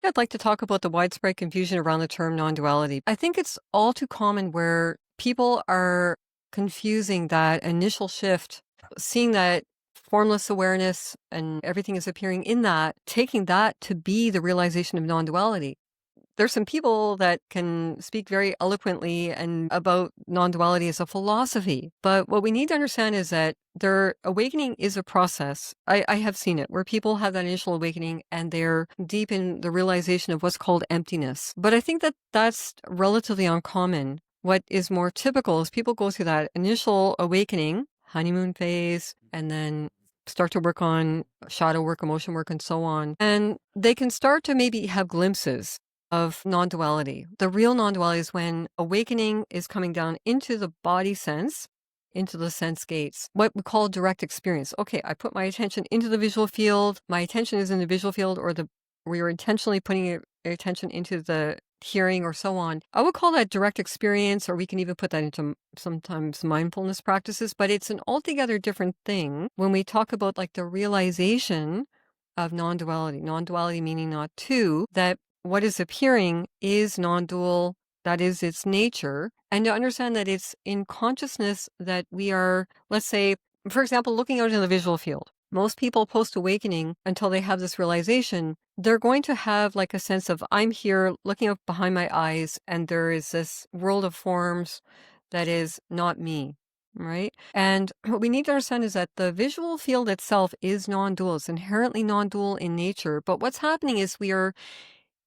I'd like to talk about the widespread confusion around the term non-duality. I think it's all too common where people are confusing that initial shift, seeing that formless awareness and everything is appearing in that, taking that to be the realization of non-duality. There's some people that can speak very eloquently and about non-duality as a philosophy. But what we need to understand is that their awakening is a process. I have seen it where people have that initial awakening and they're deep in the realization of what's called emptiness. But I think that that's relatively uncommon. What is more typical is people go through that initial awakening, honeymoon phase, and then start to work on shadow work, emotion work, and so on. And they can start to maybe have glimpses of non-duality. The real non-duality is when awakening is coming down into the body sense, into the sense gates, what we call direct experience. Okay, I put my attention into the visual field. My attention is in the visual field, or where you're intentionally putting your attention into the hearing or so on. I would call that direct experience, or we can even put that into sometimes mindfulness practices, but it's an altogether different thing when we talk about like the realization of non-duality. Non-duality meaning not two, that what is appearing is non-dual, that is its nature, and to understand that it's in consciousness that we are, let's say, for example, looking out in the visual field. Most people post-awakening, until they have this realization, they're going to have like a sense of, I'm here looking up behind my eyes, and there is this world of forms that is not me. Right. And what we need to understand is that the visual field itself is non-dual. It's inherently non-dual in nature. But what's happening is we are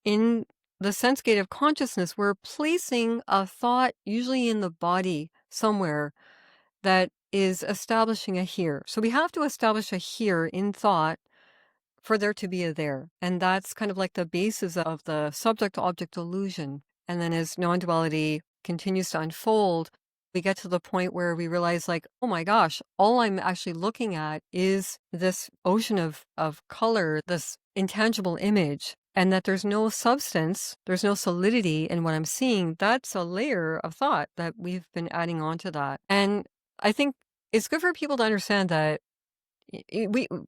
in the sense gate of consciousness, we're placing a thought, usually in the body somewhere, that is establishing a here. So we have to establish a here in thought for there to be a there. And that's kind of like the basis of the subject-object illusion. And then as non-duality continues to unfold, we get to the point where we realize like, oh my gosh, all I'm actually looking at is this ocean of color, this intangible image, and that there's no substance, there's no solidity in what I'm seeing. That's a layer of thought that we've been adding on to that. And I think it's good for people to understand that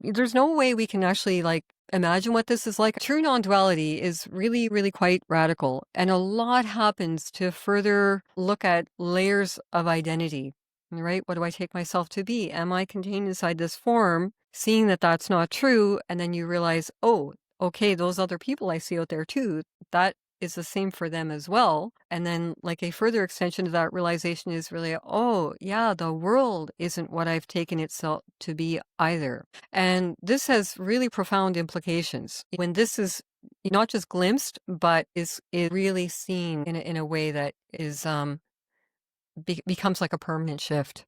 there's no way we can actually like imagine what this is like. True non-duality is really, really quite radical, and a lot happens to further look at layers of identity, right? What do I take myself to be? Am I contained inside this form? Seeing that that's not true, and then you realize, oh, okay, those other people I see out there too, that is the same for them as well. And then like a further extension of that realization is really, oh yeah, the world isn't what I've taken itself to be either. And this has really profound implications when this is not just glimpsed, but is really seen in a way that is becomes like a permanent shift.